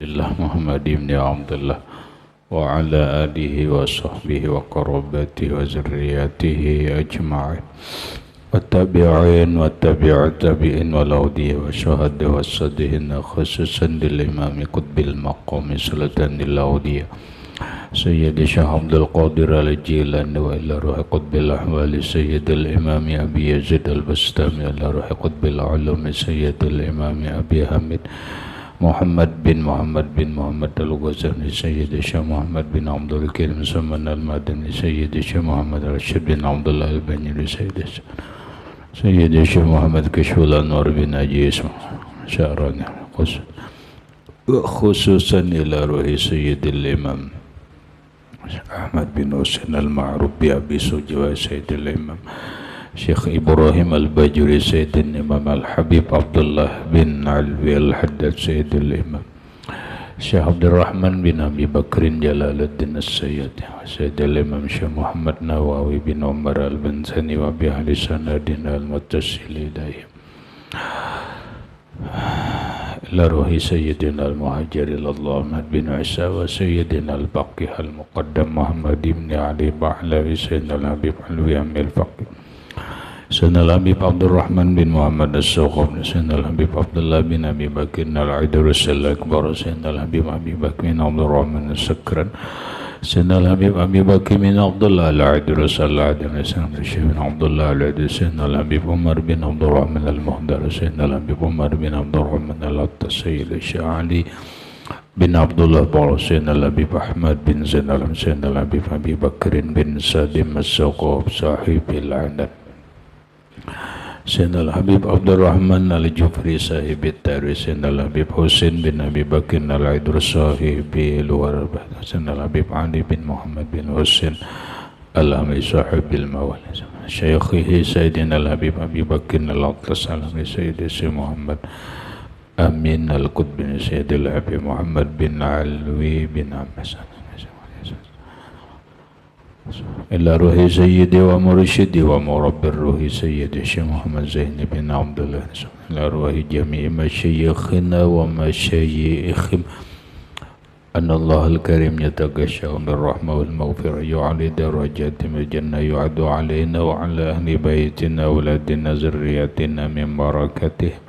الله محمد بن عبد الله وعلى آله وصحبه وقرابته وذرياته أجمعين والتابعين والتابع التابعين والأودية والشهداء والصالحين خصوصا للإمام قطب المقام سلطان الأودية سيد الشيخ عبد القادر الجيلاني وإلى روح قطب الأحوال سيد الإمام أبي يزيد البستامي إلى روح قطب العلوم سيد الإمام أبي حميد محمد بن محمد الغزالي سيد الشيخ محمد بن عبد الكريم سمن المدني سيد الشيخ محمد رشيد بن عبد الله البنيري سيد الشيخ محمد كشف الأنوار بن عجيز شعراني خصوصا إلى روح سيد الإمام أحمد بن حسين المعروف بأبي سجوى سيد الإمام شيخ إبراهيم الباجوري سيد الإمام الحبيب عبد الله بن علوي الحداد سيد الإمام شيخ عبد الرحمن بن أبي بكر جلال الدين السيد سيد الإمام شيخ محمد نواوي بن عمر البنزاني وبأهل سندنا المتصل إليهم إلى روح سيدنا المهاجر إلى الله أحمد بن عيسى وسيدنا الباقي المقدم محمد بن علي بحلوي سيدنا الحبيب علوي أمي الفقيه سيدنا الحبيب عبد الرحمن بن محمد السوقم سيدنا الحبيب عبد الله بن أبي بكر العيدروس الأكبر سيدنا الحبيب أبي بكر بن عبد الرحمن السكران سيدنا الحبيب أبي بكر بن عبد الله العيدروس العدني سيدنا الشيخ بن عبد الله العيدروس سيدنا الحبيب عمر بن عبد الرحمن المهدر سيدنا الحبيب عمر بن عبد الرحمن العطا سيد الشيخ علي بن عبد الله بن سيدنا الحبيب أحمد بن زينب سيدنا الحبيب أبي بكر بن سالم السقوف صاحب العنب سيدنا الحبيب عبد الرحمن الجفري صاحب التاريخ سيدنا الحبيب حسين بن أبي بكر العيدروس صاحب الورد سيدنا الحبيب علي بن محمد بن حسين الأمي صاحب الموالد شيخه سيدنا الحبيب أبي بكر الأطلس الأمي سيد محمد أمين القطب بن سيد الحبيب محمد بن علوي بن عباس إلى روح سيدي ومرشدي ومربي الروح سيدي الشيخ محمد زين بن عبد الله إلى روح جميع مشايخنا ومشايخهم أن الله الكريم يتغشاهم بالرحمة والمغفرة يعلي درجاتهم الجنة يعد علينا وعلى أهل بيتنا أولادنا ذرياتنا من بركتهم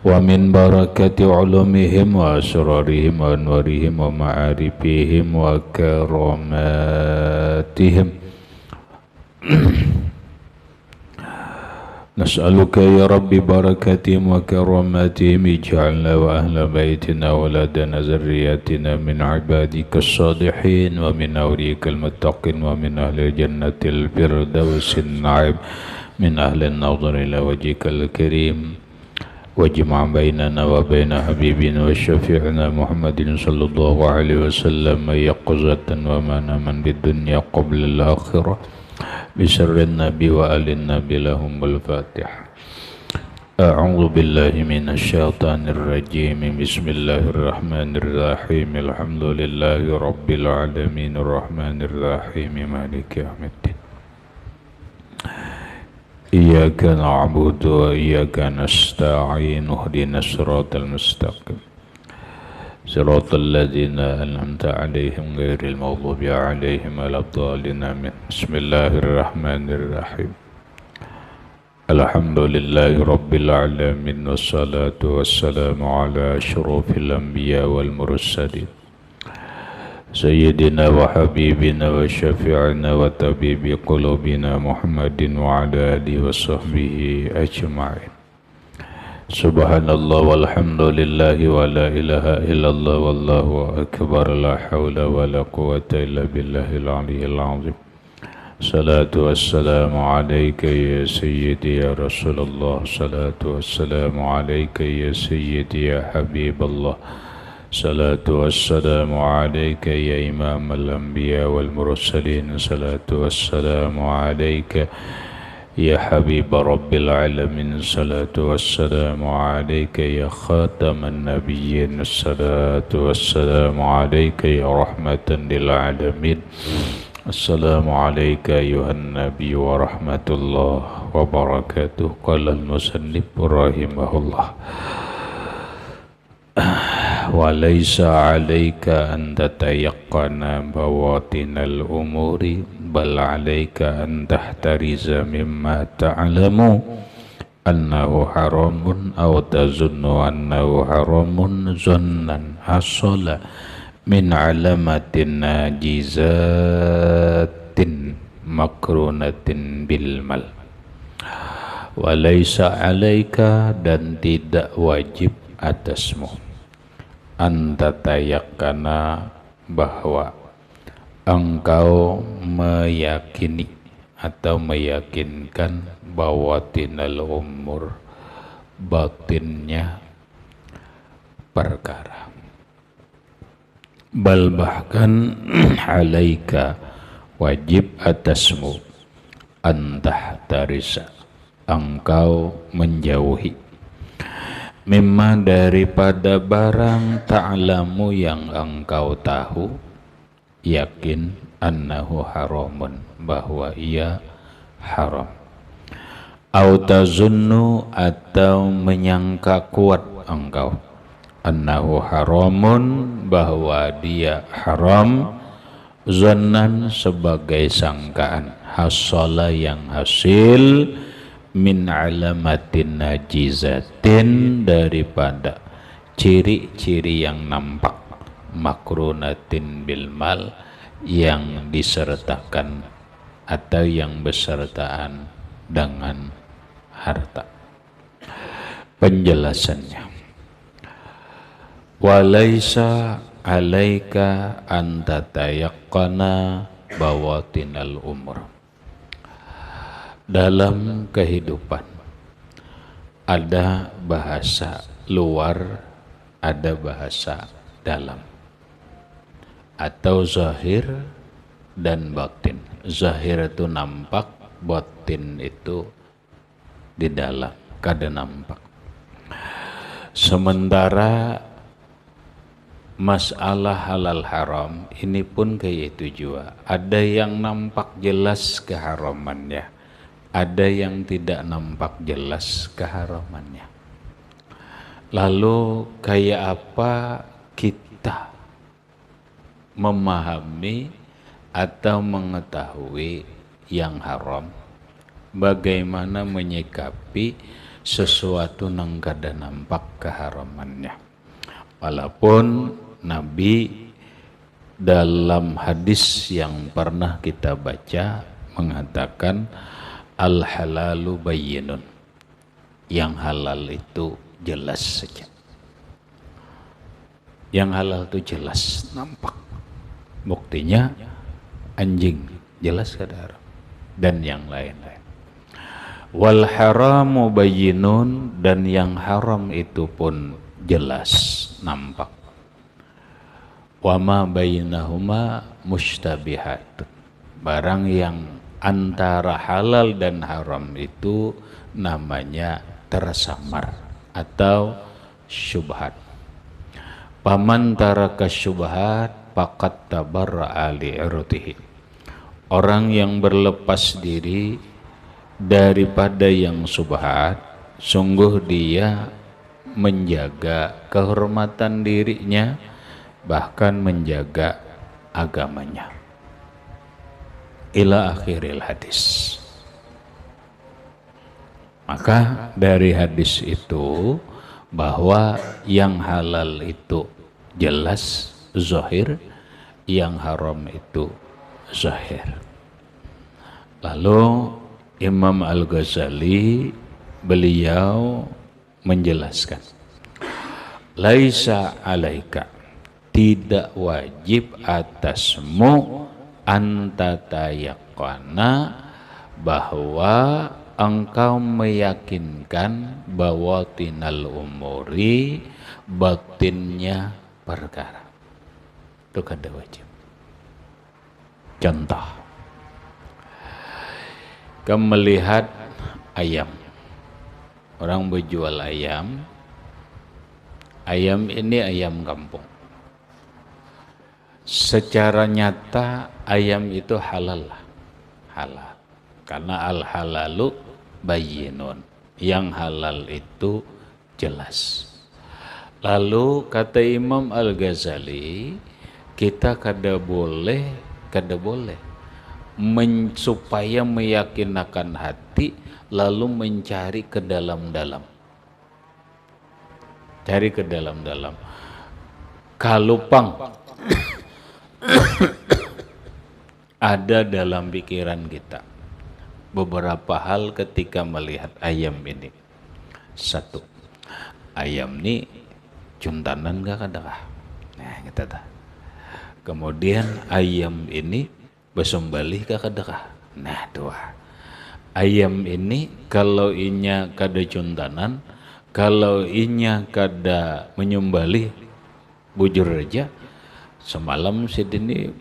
ومن بركة علومهم وأسرارهم وأنوارهم ومعارفهم وكراماتهم نسألك يا رب بركاتهم وكراماتهم اجعلنا وأهل بيتنا وأولادنا ذرياتنا من عبادك الصالحين ومن أولياءك المتقين ومن أهل الجنة الفردوس النعيم من أهل النظر إلى وجهك الكريم واجمع بيننا وبين حبيبنا وشفيعنا محمد صلى الله عليه وسلم يقظة ومناما بالدنيا قبل الآخرة بسر النبي وآل النبي لهم الفاتحة أعوذ بالله من الشيطان الرجيم بسم الله الرحمن الرحيم الحمد لله رب العالمين الرحمن الرحيم مالك يوم الدين إياك نعبد وإياك نستعين اهدنا الصراط المستقيم صراط الذين أنعمت عليهم غير المغضوب عليهم ولا الضالين آمين بسم الله الرحمن الرحيم الحمد لله رب العالمين والصلاة والسلام على أشرف الأنبياء والمرسلين سيدنا وحبيبنا وشفيعنا وطبيب قلوبنا محمد وعلى آله وصحبه أجمعين سبحان الله والحمد لله ولا إله إلا الله والله أكبر لا حول ولا قوة إلا بالله العلي العظيم صلاة والسلام عليك يا سيدي يا رسول الله صلاة والسلام عليك يا سيدي يا حبيب الله صلاة والسلام عليك يا إمام الأنبياء والمرسلين صلاة والسلام عليك يا حبيب رب العالمين الصلاة والسلام عليك يا خاتم النبيين الصلاة والسلام عليك يا رحمة للعالمين السلام عليك أيها النبي ورحمة الله وبركاته قال المصنف رحمه الله Walaysa 'alaika an tatayaqqana bawatinal umuri bal 'alaika an tahtariza mimma ta'lamu annahu haramun aw tazunnu annahu haramun zannan hasala min 'alamatin najizatin makrunatin bil mal. Walaysa 'alaika, dan tidak wajib atasmu, antatayakana, bahwa engkau meyakini atau meyakinkan bawatinal umur, batinnya perkara. Bal, bahkan alaika, wajib atasmu, antahtarisa, engkau menjauhi, mimma, daripada barang ta'lamu, yang engkau tahu, yakin, annahu haramun, bahwa ia haram. Au tazunnu, atau menyangka kuat engkau, annahu haramun, bahwa dia haram, zannan, sebagai sangkaan, hasala, yang hasil, min alamatin najizatin, daripada ciri-ciri yang nampak, makrunatin bil mal, yang disertakan atau yang besertaan dengan harta. Penjelasannya, walaysa 'alaika an tatayaqqana bawatinal umur. Dalam kehidupan ada bahasa luar, ada bahasa dalam, atau zahir dan batin. Zahir itu nampak, batin itu di dalam, kada nampak. Sementara masalah halal haram ini pun kayak itu juga. Ada yang nampak jelas keharamannya, ada yang tidak nampak jelas keharamannya. Lalu kayak apa kita memahami atau mengetahui yang haram? Bagaimana menyikapi sesuatu yang kada nampak keharamannya? Walaupun Nabi dalam hadis yang pernah kita baca mengatakan al halalu bayyinun, yang halal itu jelas saja. Yang halal itu jelas, nampak. Buktinya anjing jelas kada haram, dan yang lain-lain. Wal haramu bayyinun, dan yang haram itu pun jelas, nampak. Wa ma bainahuma mushtabihat, barang yang antara halal dan haram itu namanya tersamar atau syubhat. Paman taraka syubhat faqad tabarra'a li'irdihi, orang yang berlepas diri daripada yang syubhat, sungguh dia menjaga kehormatan dirinya, bahkan menjaga agamanya. Ila akhiril hadis. Maka dari hadis itu bahwa yang halal itu jelas zahir, yang haram itu zahir. Lalu Imam Al-Ghazali beliau menjelaskan, laisa alaika, tidak wajib atasmu, antatayaqana, bahwa engkau meyakinkan bawatinal umuri, batinnya perkara. Itu kada wajib. Contoh, kamu melihat ayam, orang berjual ayam, ayam ini ayam kampung. Secara nyata ayam itu halal, halal, karena al halalu bayyinun, yang halal itu jelas. Lalu kata Imam Al-Ghazali, kita kada boleh supaya meyakinkan hati lalu mencari ke dalam-dalam. Cari ke dalam-dalam. Kalau ada dalam pikiran kita beberapa hal ketika melihat ayam ini. Satu, ayam ini cuntanan gak kadakah? Nah, kita tahu. Kemudian ayam ini besembelih gak kadakah? Nah, dua. Ayam ini kalau inya kada cuntanan, kalau inya kada menyembelih, bujur aja semalam sidini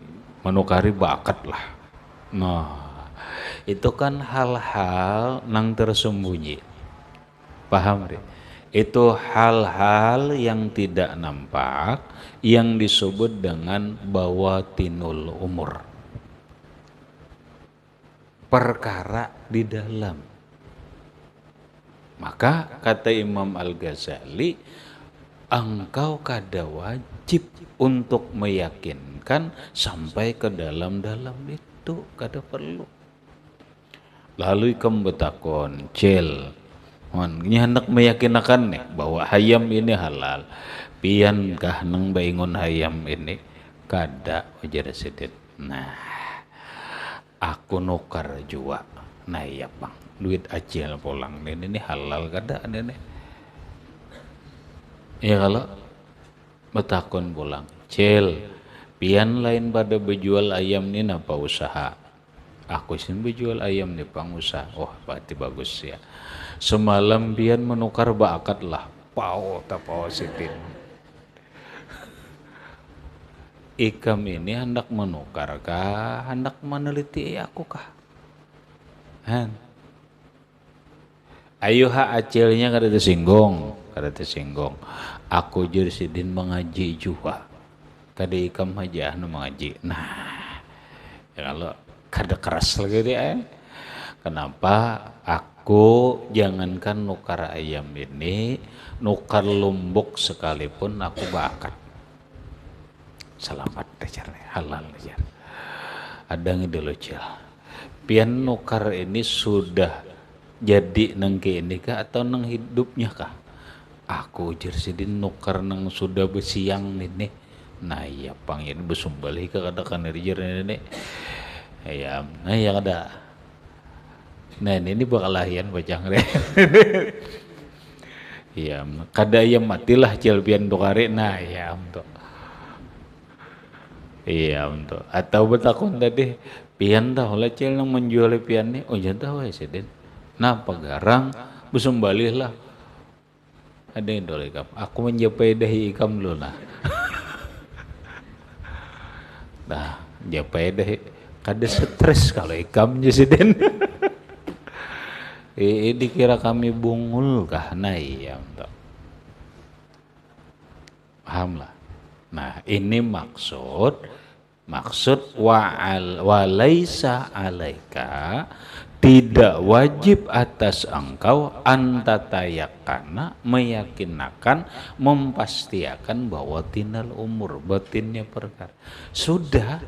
menukari bakat lah. Nah, itu kan hal-hal nang tersembunyi. Paham, Ri? Itu hal-hal yang tidak nampak yang disebut dengan bawatinul umur. Perkara di dalam. Maka kata Imam Al-Ghazali, engkau kada wajib untuk meyakinkan sampai ke dalam-dalam itu, kada perlu. Lalu ikam betakon, cel, ini hendak meyakinkan nih bahwa hayam ini halal. Pian kah nang baingon hayam ini kada ujar sidin. Nah, aku nukar jua. Nah iya bang, duit acil pulang ini halal kada ada nih. Ya kalau betakon pulang, cel, pian lain pada berjual ayam ini apa usaha? Aku sih berjual ayam nih bang usaha. Oh berarti bagus ya. Semalam pian menukar bakat lah, pau sitin. Ikam ini hendak menukar kah? Hendak meneliti aku kah? Ayo acilnya kada tersinggung. Aku jersidin mengaji juga. Kada ikam aja mengaji. Nah, ya kalau kada keras lagi dia. Kenapa aku jangankan nukar ayam ini, nukar lumbuk sekalipun aku bakat. Selamat aja, halal aja. Ada ngidelo cil. Pian nukar ini sudah jadi nengke ini kah atau neng hidupnya kah? Aku jersidin nukar nang sudah besiang ini. Nah iya pang ini besumbali ke kadakan rijer ini. Ya, nah ya kada. Nah ini bakal lahian bacang deh. Iya, kada ayam matilah cil pian nukari. Nah ya untuk. Iya untuk. Atau betakon tadi pian dah oleh cil nang menjual pian ni. Oh jangan tahu ya sidin. Nah pagarang besumbali lah. Ada yang dole ikam. Aku menjapai dahi ikam dulu lah. Nah, japai dahi. Kada stres kalau ikam jasiden. Dikira kami bungul kah? Nah iya. Paham lah. Nah ini maksud walaisa alaika, tidak wajib atas engkau antatayakana, meyakinkan, memastikan bahwa tinal umur, batinnya perkara. Sudah,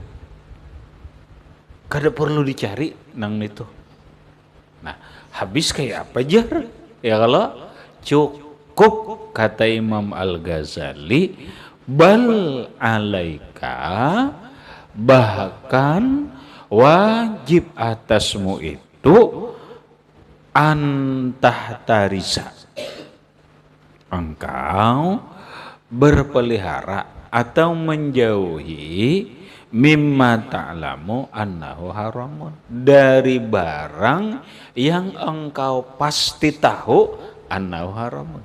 kada perlu dicari nang itu. Nah, habis kayak apa jar? Ya kalau cukup kata Imam Al-Ghazali, bal alaika, bahkan wajib atasmu itu antahtarisa, engkau berpelihara atau menjauhi mimma ta'lamu annahu haramun, dari barang yang engkau pasti tahu annahu haramun.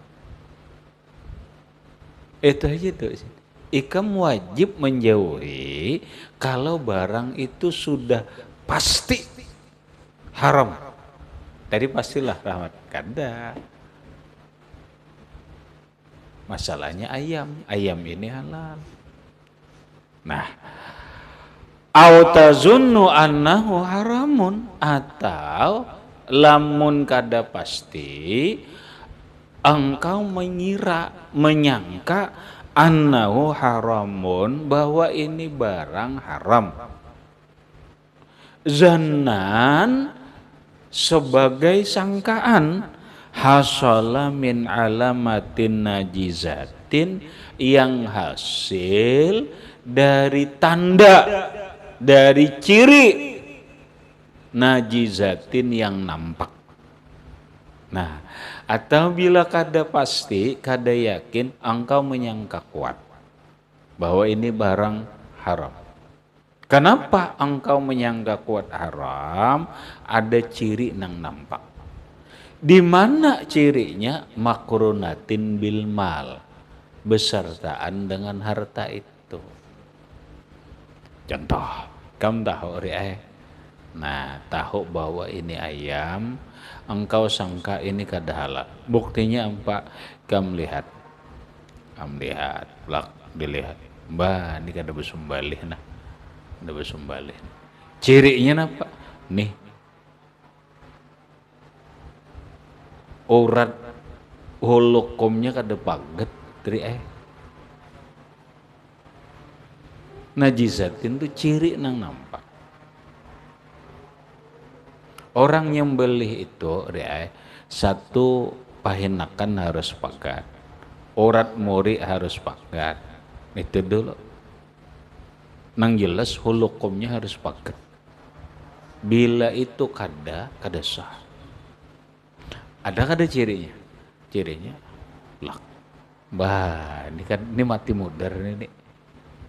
Itu aja tuh. Ikam wajib menjauhi kalau barang itu sudah pasti haram. Tadi pastilah rahmat kada. Masalahnya ayam ini halal. Nah, au tazunnu annahu haramun, atau lamun kada pasti engkau menyangka annahu haramun, bahwa ini barang haram. Zannan, sebagai sangkaan, hasala min alamatin najizatin, yang hasil dari tanda, dari ciri najizatin yang nampak. Nah, atau bila kada pasti, kada yakin, engkau menyangka kuat bahwa ini barang haram. Kenapa engkau menyangka kuat haram? Ada ciri nang nampak. Di mana cirinya? Makrunatin bil mal, besertaan dengan harta itu. Contoh, kamu tahu nah, tahu bahwa ini ayam, engkau sangka ini kada halal. Buktinya apa? Kamu lihat, dilihat, mbah ini kada bersumbalih nah, kada bersumbalih. Cirinya apa? Nih, urat holokomnya kada paget najizatin itu ciri nang nampak. Orang yang beli itu satu, pahinakan harus pagat, urat mori harus pagat, itu dulu nang jelas holokomnya harus paget. Bila itu kada sah. Ada kada cirinya? Cirinya lak. Bah, ini mati mudar ini.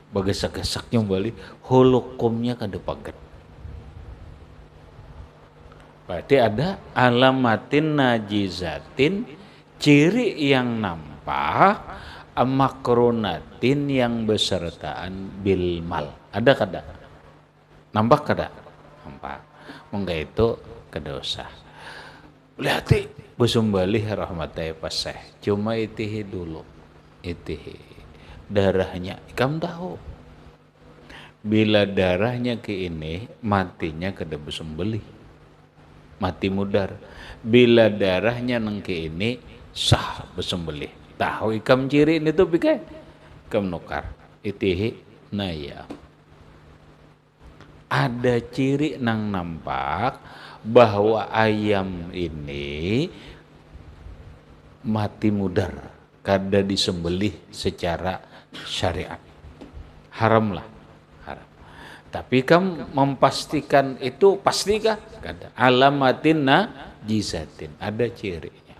Bagesak-gesaknya balik, holokomnya kada paget. Berarti ada alamatin najizatin, ciri yang nampak, makrunatin yang besertaan bil mal. Ada kada? Nampak kada? Nampak. Mungkin itu kada usah. Berarti besumbalih rahmatai paseh. Cuma itihi dulu. Itihi. Darahnya, kamu tahu. Bila darahnya ke ini, matinya kada besumbalih. Mati mudar. Bila darahnya nang ke ini, sah besumbalih. Tahu ikam ciri ini tuh pikai. Ikam nukar. Itihi naya. Ada ciri nang nampak bahwa ayam ini mati mudar, kada disembelih secara syariat. Haram lah, haram. Tapi kamu memastikan itu pastikah? Kada. Alamatin najizatin, ada cirinya.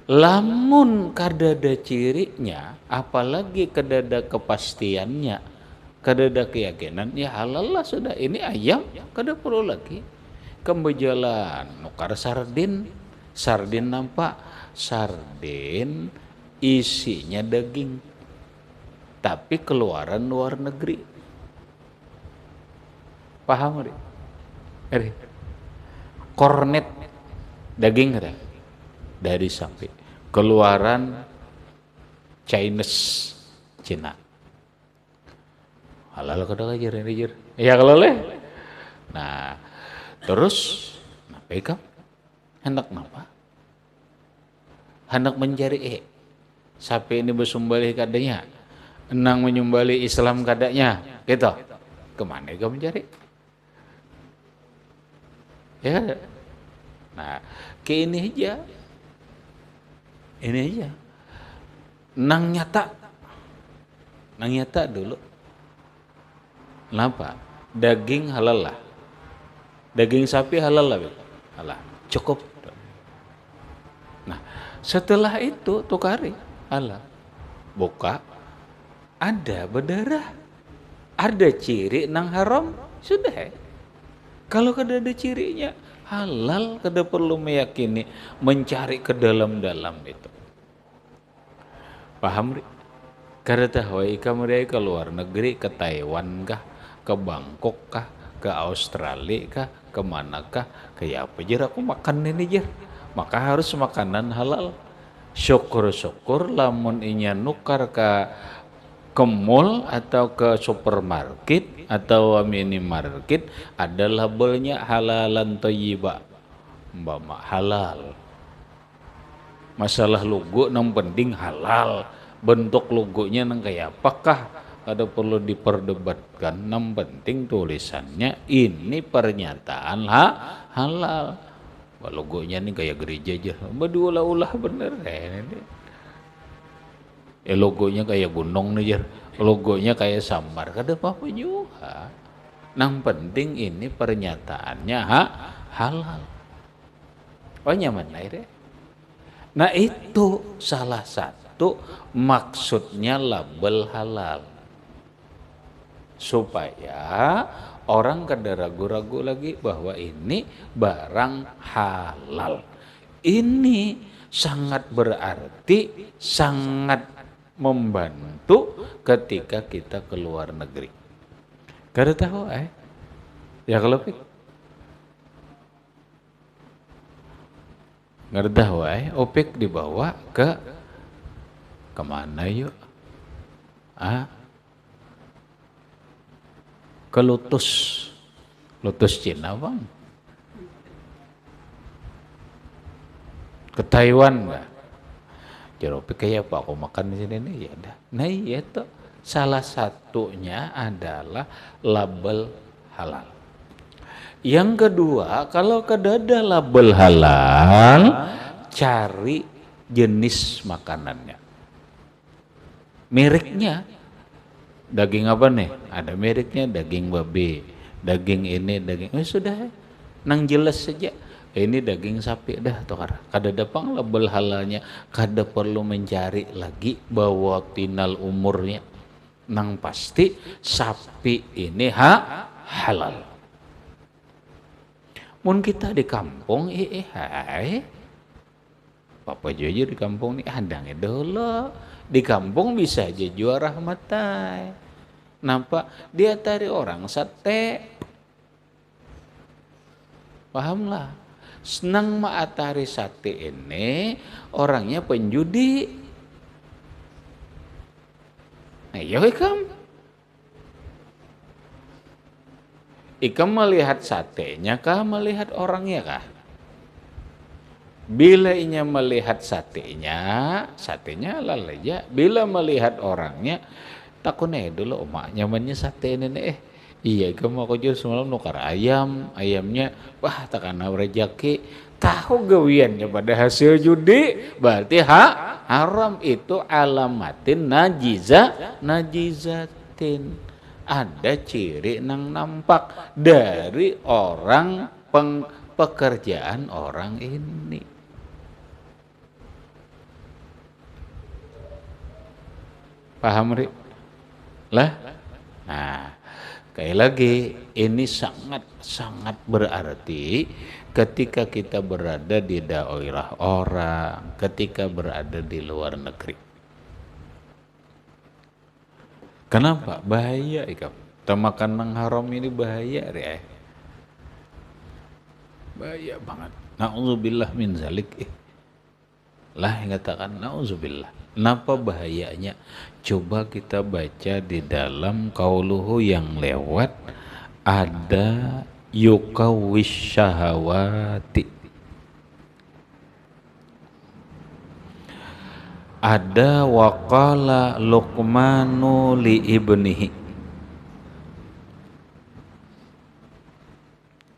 Lamun kada ada cirinya, apalagi kada ada kepastiannya, kada ada keyakinan, ya halal lah sudah. Ini ayam, kada perlu lagi kamu berjalan nukar sardin nampak, sardin isinya daging tapi keluaran luar negeri. Paham ri? Kornet daging ada dari sapi, keluaran Cina. Halal kada kajar ini jir. Ya kalau leh. Nah, terus napa ikam? Hendak napa? Hendak mencari sapi ini bersumbalih kadanya, enang menyumbali Islam kadanya, gitu. Kemana ikam mencari? Ya. Nah, ke ini aja. Nang nyata dulu. Kenapa? Daging halal lah. Daging sapi halal lah. Halal. Cukup. Nah, setelah itu tukari halal. Buka. Ada berdarah. Ada ciri nang haram. Sudah. Kalau kada ada cirinya halal, kada perlu meyakini, mencari ke dalam-dalam itu. Paham? Kada tahu ikam ke luar negeri, ke Taiwan kah, ke Bangkok kah, ke Australia kah, ke manakah, kayak apa jer aku makan ini jer. Maka harus makanan halal. Syukur-syukur lamun inya nukar ke mall atau ke supermarket atau minimarket ada labelnya halalan thayyiba, umpama halal. Masalah logo yang penting halal, bentuk logonya nang kayak apakah ada perlu diperdebatkan, yang penting tulisannya ini pernyataan halal. Logonya nih kayak gereja aja, ulah-ulah bener ini. Logonya kayak gunung nih, logonya kayak samar, kada apa-apa juga. Yang penting ini pernyataannya halal. Oh nyaman akhirnya. Nah itu salah satu maksudnya label halal. Supaya orang kada ragu-ragu lagi bahwa ini barang halal. Ini sangat berarti, sangat membantu ketika kita ke luar negeri. Kada tahu ya kalau ngerdah wae opik dibawa ke kemana yuk? Ke Lotus Cina bang, ke Taiwan nggak? Jeropik kayak apa? Aku makan di sini nih ya dah. Nah itu salah satunya adalah label halal. Yang kedua, kalau kedada label halal, cari jenis makanannya. Mereknya, daging apa nih? Ada mereknya, daging babi, daging ini, daging sudah, nang jelas saja. Ini daging sapi dah tokar. Kada dapang label halalnya, kada perlu mencari lagi bahwa tinal umurnya. Nang pasti sapi ini halal. Mun kita di kampung, papa jujur di kampung nih adangnya dulu. Di kampung bisa aja juara rahmatai. Nampak dia tari orang sate. Pahamlah. Senang maatari sate ini orangnya penjudi. Nah, ya Ikam melihat satenya kah, melihat orangnya kah? Bila inya melihat satenya halal aja. Bila melihat orangnya, takutnya dulu emaknya nyamannya sate ini nih. Iya, ikam aku jual semalam nukar ayamnya, wah takana rezeki. Tahu gawiannya pada hasil judi, berarti haram itu alamatin najizatin. Ada ciri nang nampak dari orang pekerjaan orang ini. Paham Ri? Lah? Nah, kayak lagi ini sangat berarti ketika kita berada di daerah orang, ketika berada di luar negeri. Kenapa? Bahaya ikam. Makan nang haram ini bahaya bahaya banget. Na'udzubillah min zalik. Lah yang katakan na'udzubillah. Kenapa bahayanya? Coba kita baca di dalam qauluhu yang lewat, ada yukawish syahawati. Ada waqala Luqmanu li ibnihi.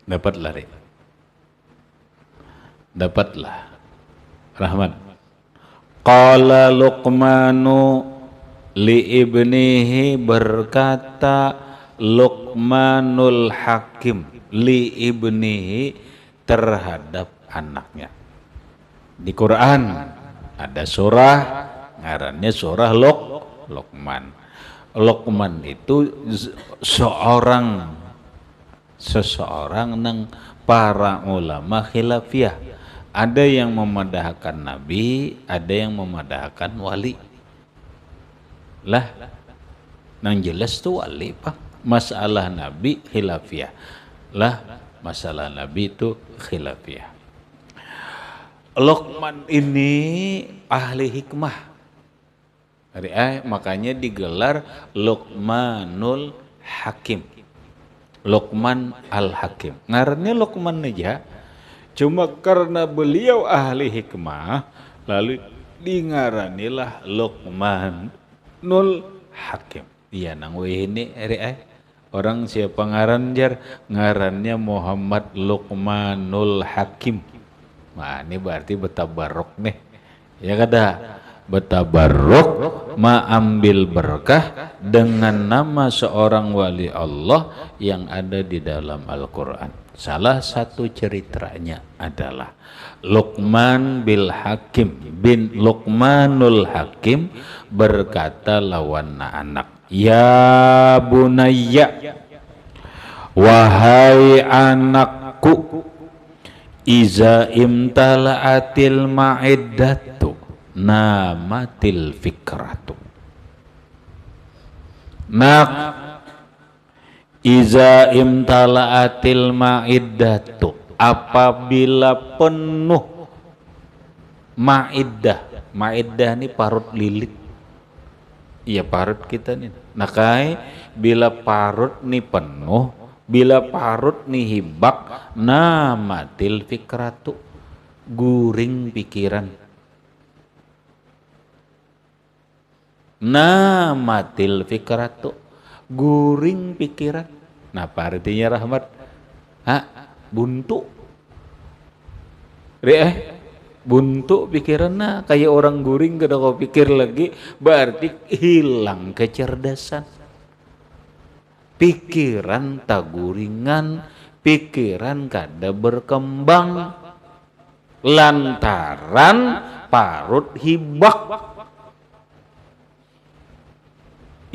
Dapatlah Rahman. Qala Luqmanu li ibnihi, berkata Luqmanul Hakim li ibnihi, terhadap anaknya. Di Quran ada surah ngarannya surah Luqman. Luqman itu seseorang nang para ulama khilafiyah. Ada yang memadahkan nabi, ada yang memadahkan wali. Lah, nang jelas tuh wali pak. Masalah nabi khilafiyah. Lah, masalah nabi itu khilafiyah. Luqman ini ahli hikmah. Makanya digelar Luqmanul Hakim. Luqman al-Hakim. Ngarannya Luqman aja. Cuma karena beliau ahli hikmah, Lalu dingaranilah Luqmanul Hakim. Iya nang ini orang siapa ngaran jar, ngarannya Muhammad Luqmanul Hakim. Nah ini berarti betabarok nih. Ya kada betabarok ambil berkah dengan nama seorang wali Allah yang ada di dalam Al-Quran. Salah satu ceritanya adalah Luqman bin Luqmanul Hakim berkata lawan anak, ya bunayya, wahai anakku, iza imtala'atil ma'iddatu namatil fikratu. Nak, iza imtala'atil ma'iddatu, apabila penuh ma'iddah ini parut lilit. Iya parut kita nih. Nakai bila parut nih penuh, bila parut nih hibak, namatil fikratu, guring pikiran. Namatil fikratu, guring pikiran. Nah, apa artinya Rahmat? Buntu. Buntu pikirannya kayak orang guring, kada kau pikir lagi, berarti hilang kecerdasan. Pikiran tak guringan, pikiran kada berkembang lantaran parut hibak.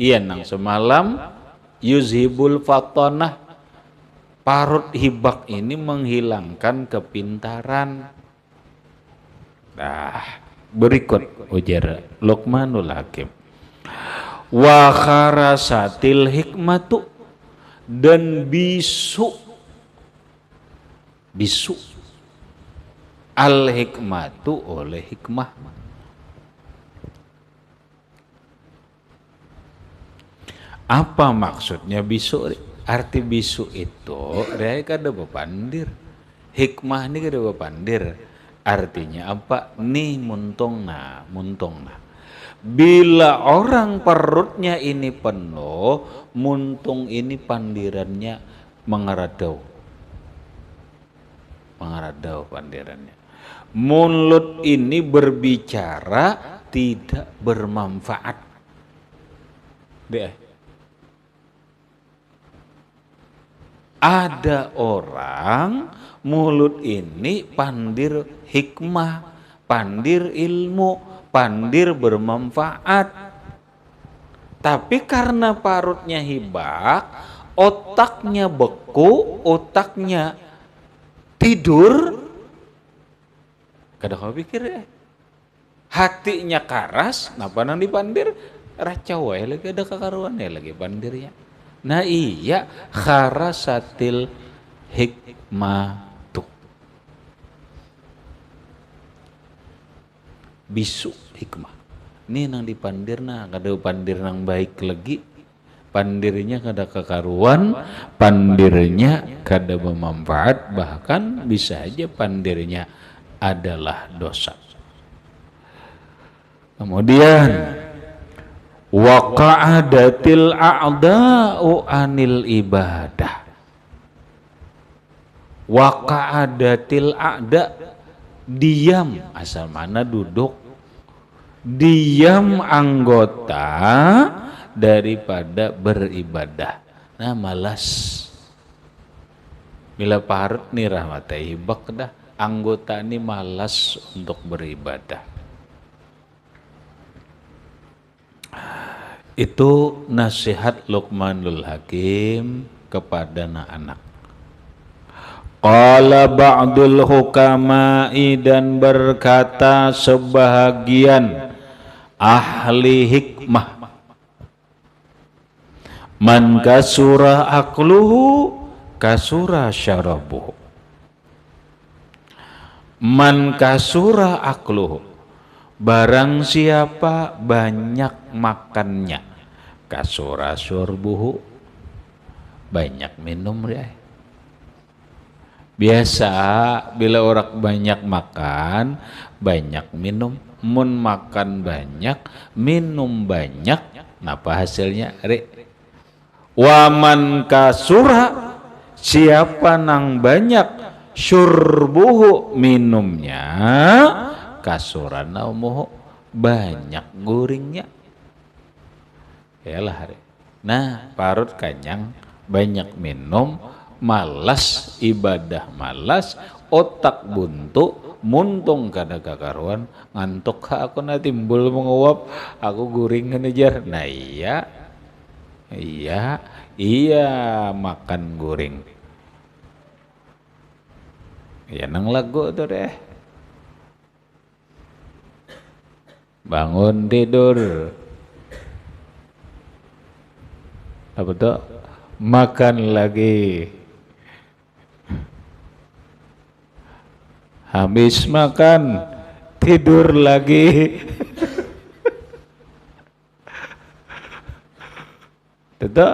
Iya nang semalam yuzhibul fatonah, parut hibak ini menghilangkan kepintaran. Nah, berikut ujar Luqmanul Hakim, wa kharasatil hikmatu, dan bisu al hikmatu oleh hikmah. Apa maksudnya bisu? Arti bisu itu dia kada bepandir, hikmah ini kada bepandir. Artinya apa? Nih muntung nah. Bila orang perutnya ini penuh, muntung ini pandirannya mengeradau pandirannya. Mulut ini berbicara tidak bermanfaat. Ada orang mulut ini pandir hikmah, pandir ilmu, pandir bermanfaat. Tapi karena parutnya hibak, otaknya beku, otaknya tidur, kada kau pikir hatinya karas, napa nang dipandir racau lagi, ada kekaruan lagi pandirnya. Nah iya, kharasatil hikmatu, bisu hikmah. Ini nang dipandir nah, kada pandir nang baik lagi, pandirnya kada kekaruan, pandirnya kada bermanfaat, bahkan bisa aja pandirnya adalah dosa. Kemudian waqa'adatil a'da'u anil ibadah. Waqa'adatil a'da, diam, asal mana duduk, diam anggota daripada beribadah. Nah malas. Bila parut nih rahmatai hibak dah, anggota ini malas untuk beribadah. Itu nasihat Luqmanul Hakim kepada anak-anak. Qala ba'dul hukama'i, dan berkata sebahagian ahli hikmah, man kasura aqluhu kasura syarabuhu. Man kasura aqluhu, barang siapa banyak makannya, kasura syurbuhu, banyak minum dia. Biasa bila orang banyak makan, banyak minum. Mun makan banyak, minum banyak, napa hasilnya? Waman kasura, siapa nang banyak syurbuhu minumnya, kasura naumuhu, banyak guringnya. Yalah hari. Nah, parut kanyang, banyak minum, malas ibadah, malas otak buntu, muntung kada kakaruan, ngantuk aku na timbul menguap, aku guring ngejar. Nah iya makan guring. Ya nang lagu tuh deh. Bangun tidur. Apa tuh? Makan lagi. Habis makan, tidur lagi. Itu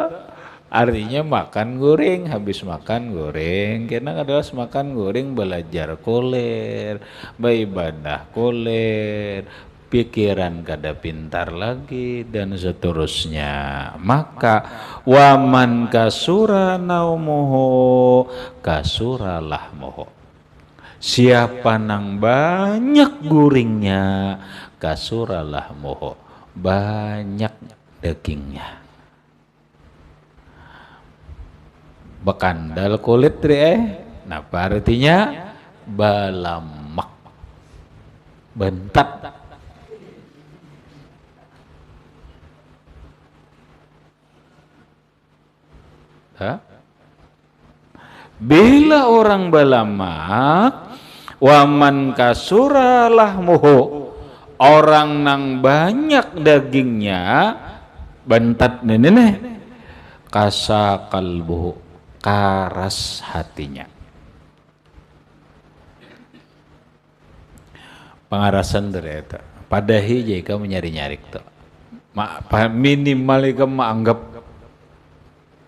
artinya makan goreng, habis makan goreng. Karena adalah makan goreng belajar koler, beribadah koler, pikiran kada pintar lagi dan seterusnya. Maka waman kasura naumuhu kasura lahmuhu. Siapa nang banyak guringnya, kasuralah moho, banyak dagingnya. Bekandal kulit napa artinya? Balamak, bentat. Hah? Bila orang balamak, waman kasuralah muhu, orang nang banyak dagingnya, bentat nenek, kasa kalbuhu, karas hatinya. Pengarasan ternyata. Padahi jika menyari-nyari itu. Minimal kamu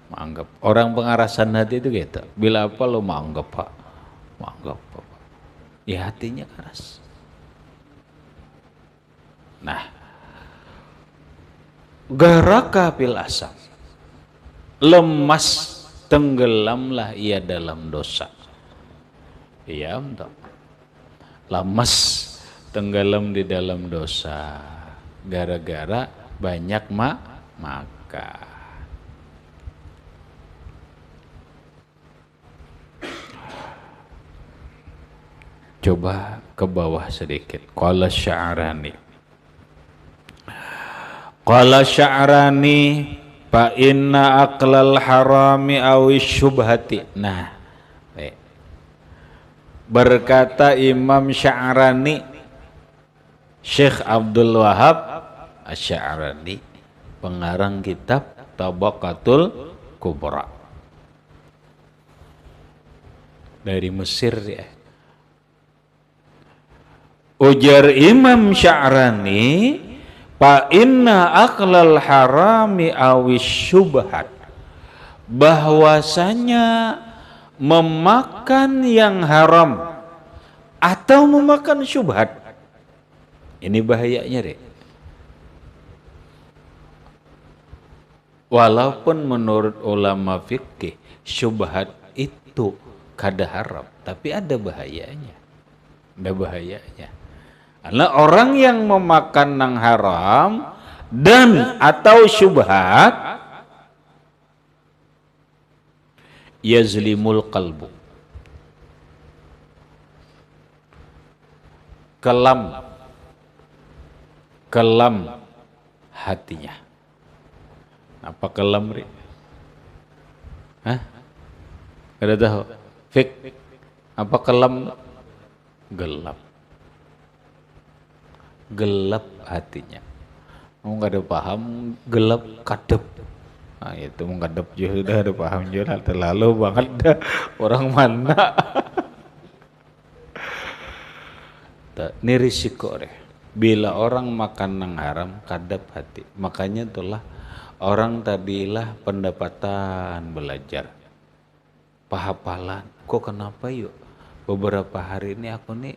menganggap orang pengarasan hati itu gitu. Bila apa lo menganggap pak, ya hatinya keras. Nah, garaka fil asam, lemas tenggelamlah ia dalam dosa. Iya entah. Lemas tenggelam di dalam dosa gara-gara banyak makan. Coba ke bawah sedikit. Qala Sya'rani fa inna aqlal harami awish syubhati. Nah, berkata Imam Sya'rani, Syekh Abdul Wahab Asy-Sya'rani, pengarang kitab Tabaqatul Kubra dari Mesir ya. Ujar Imam Sya'rani, fa inna aqlal harami awish syubhat, bahwasanya memakan yang haram atau memakan syubhat, ini bahayanya deh. Walaupun menurut ulama fikih syubhat itu kada haram, tapi ada bahayanya. Karena orang yang memakan yang haram dan atau syubhat, yazlimul qalbu, kelam hatinya. Apa kelam? Hah? Kada tahu. Fik. Apa kelam? Gelap hatinya. Mau nggak ada paham, gelap kadep. Nah itu mau kadep juga udah ada paham juga, terlalu banget dah orang mana. Ini risiko deh. Bila orang makan yang haram, kadep hati. Makanya itulah orang tadilah pendapatan belajar. pahapalan. Kok kenapa yuk? Beberapa hari ini aku nih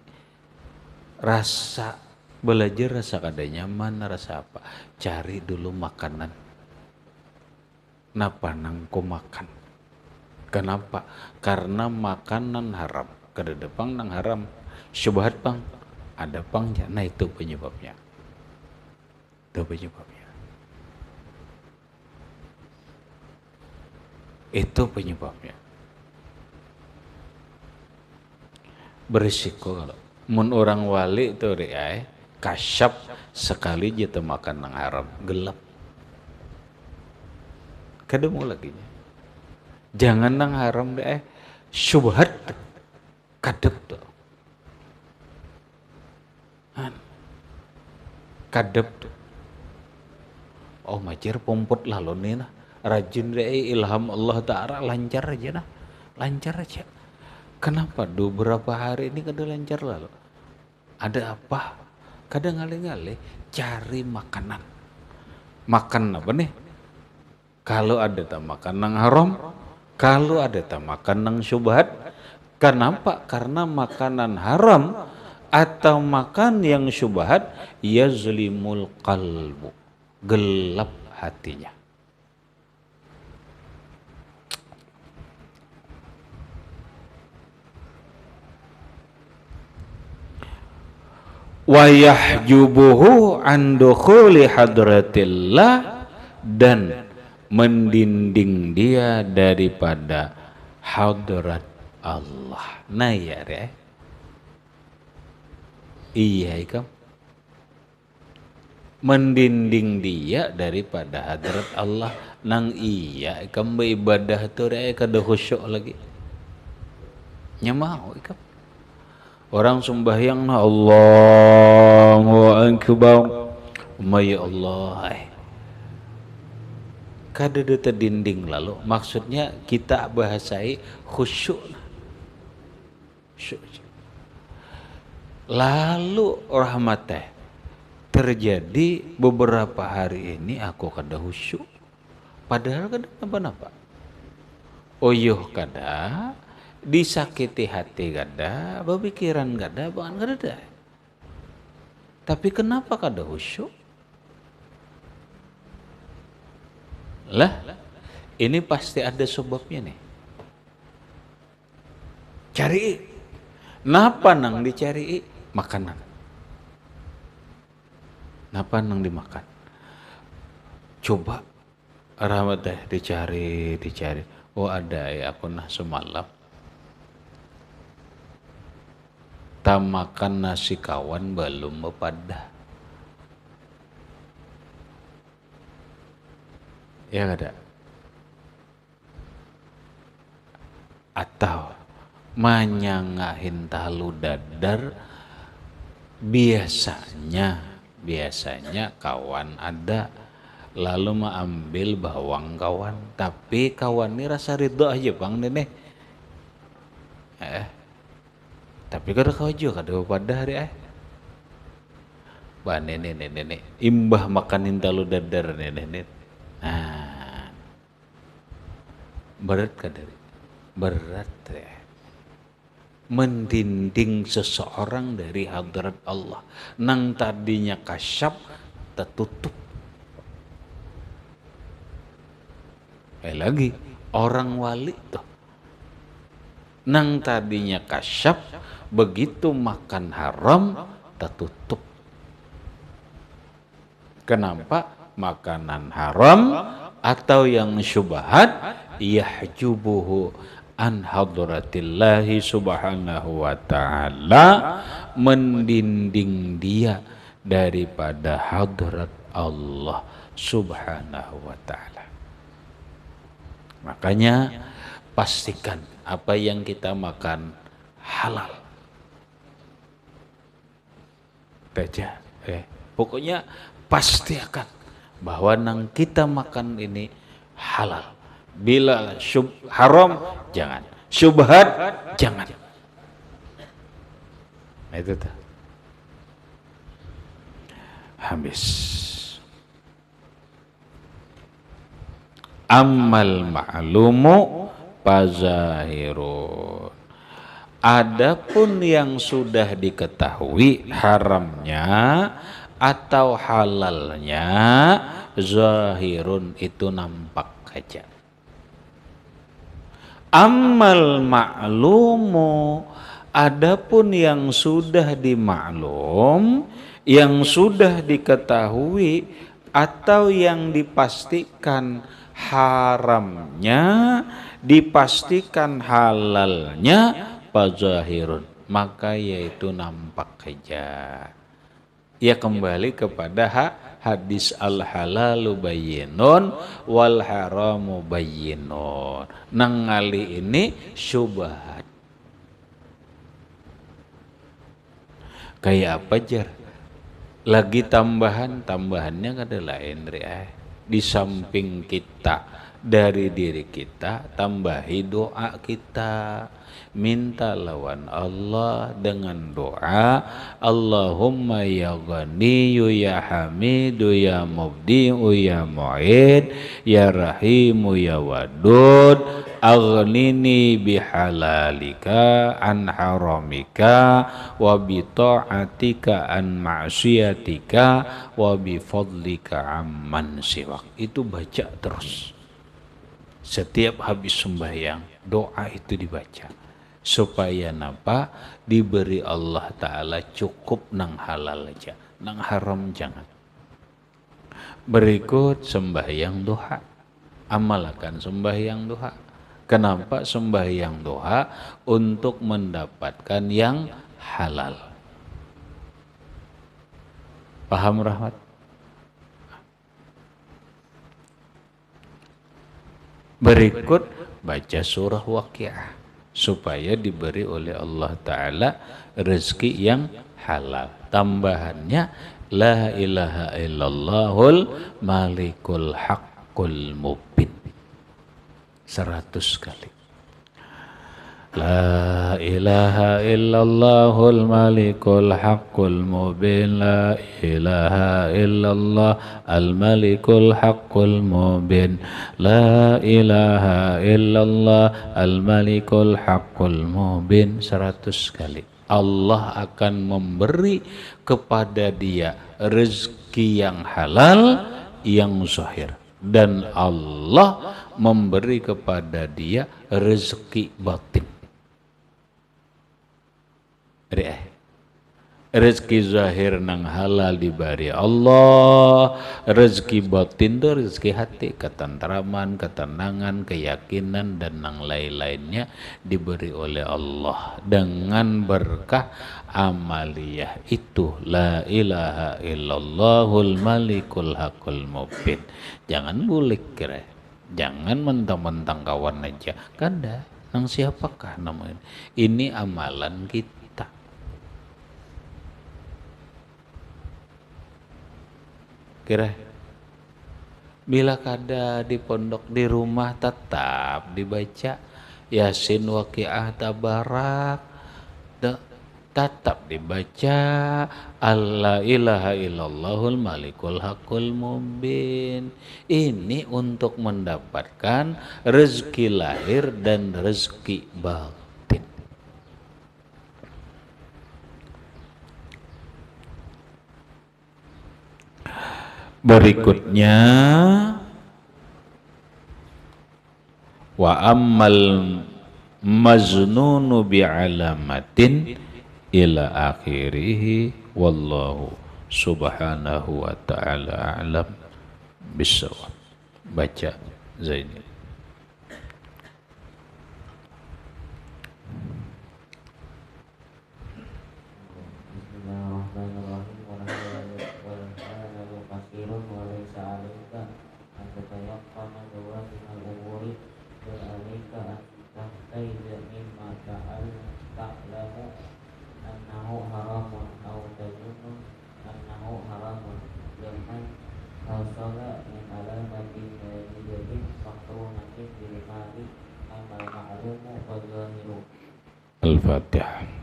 rasa belajar, rasa kada nyaman, rasa apa? Cari dulu makanan. Napa nang ko makan? Kenapa? Karena makanan haram. Kada ada pang nang haram. Syubhat pang. Ada pang. Nah itu penyebabnya. Itu penyebabnya. Itu penyebabnya. Berisiko kalau mun orang wali itu kasyap sekali jatuh makan nang haram gelap. Kademu lagi. Jangan nang haram syubhat kadep tuh. Kadep tuh. Oh majer pompot lalu nih nah. Rajin ilham Allah Ta'ala lancar aja nah. Lancar aja. Kenapa beberapa hari ini kada lancar lalu? Ada apa? Kadang ngale-ngale cari makanan. Makan apa nih? Kalau ada tak makan nang haram, kalau ada tak makan nang syubhat. Kenapa? Karena makanan haram atau makan yang syubhat yazlimul qalbu, gelap hatinya. Wa yahjubuhu an dukhuli hadratillah, dan mendinding dia daripada hadrat Allah. Nah ya iya ikam mendinding dia daripada hadrat Allah. Nang iya ikam beribadah tu kada khusyuk lagi. Nyamau ikam orang sembahyang na Allahu Akbar, ya Allah, kada ada terdinding lalu. Maksudnya kita bahasai khusyuk. Lalu rahmatnya terjadi beberapa hari ini aku kada khusyuk. Padahal kada apa-apa. Oyuh kada, disakiti hati kada, berpikiran kada, bahkan kada. Tapi kenapa kada khusyuk? Lah, ini pasti ada sebabnya nih. Cari. Napa nang dicari? Makanan. Napa nang dimakan? Coba rahmat dicari. Oh ada ya, aku nah semalam tak makan nasi kawan belum bepada. Ya ada. Atau manyangahin talu dadar, biasanya kawan ada lalu mengambil bawang kawan, tapi kawan ini rasa ridho aja bang nenek. Tapi kada kau juga kada pada hari bah nenek imbah makanin talu dadar nenek. Nah, berat kada? Berat ya. Mendinding seseorang dari hadrat Allah. Nang tadinya kasyaf tertutup. Lagi orang wali tuh. Nang tadinya kasyaf begitu makan haram tertutup. Kenapa? Makanan haram atau yang syubhat yahjubuhu an hadratillahi subhanahu wa ta'ala, mendinding dia daripada hadrat Allah subhanahu wa ta'ala. Makanya pastikan apa yang kita makan halal. Baca, pokoknya pastikan bahwa nang kita makan ini halal. Bila haram jangan, syubhat jangan. Nah itu tuh. Habis. Ammal ma'lumu fazahirun. Adapun yang sudah diketahui haramnya atau halalnya, zahirun itu nampak aja. Ammal ma'lumu, adapun yang sudah dimaklum, yang sudah diketahui atau yang dipastikan haramnya, dipastikan halalnya, fazahirun, maka yaitu nampak aja. Ya kembali kepada hadis al halalu bayyinun wal haramu bayyinun. Nang ngali ini syubhat. Kayak apa jar? Lagi tambahannya kada lain di samping kita dari diri kita, tambahi doa kita, minta lawan Allah dengan doa, Allahumma ya Ghaniyu ya Hamidu ya Mubdi'u ya Mu'id ya Rahimu ya Wadud, aghnini bihalalika an haramika wa bi ta'atika an ma'siyatika wa bi fadlika amman siwak. Itu baca terus setiap habis sembahyang, doa itu dibaca supaya napa, diberi Allah Ta'ala cukup nang halal aja, nang haram jangan. Berikut sembahyang doa, amalkan sembahyang doa. Kenapa sembahyang doa? Untuk mendapatkan yang halal. Paham Rahmat? Berikut baca surah Waqiah supaya diberi oleh Allah Ta'ala rezeki yang halal. Tambahannya la ilaha illallahul malikul haqqul mubin 100 kali. La ilaha illallahul malikul haqqul mubin. La ilaha illallah al malikul haqqul mubin. La ilaha illallah al malikul haqqul mubin 100 kali. Allah akan memberi kepada dia rezeki yang halal, yang zahir, dan Allah memberi kepada dia rezeki batin. Rezeki zahir nang halal diberi Allah, rezeki batin itu rezeki hati, ketentraman, ketenangan, keyakinan dan nang lain-lainnya diberi oleh Allah dengan berkah amaliyah itu la ilaha illallahul malikul haqqul mubin. Jangan bulik kira, jangan mentang-mentang kawan aja, kada nang siapakah namanya, ini amalan kita. Kira bila kada di pondok di rumah tetap dibaca Yasin, Waqiah, Tabarak, tetap dibaca alla ilaha illallahul malikul haqqul mubin. Ini untuk mendapatkan rezeki lahir dan rezeki batin. Berikutnya wa ammal maznunu bi'alamatin ila akhirih wallahu subhanahu wa ta'ala a'lam bissawab. Baca Zaini. Al-Fatihah.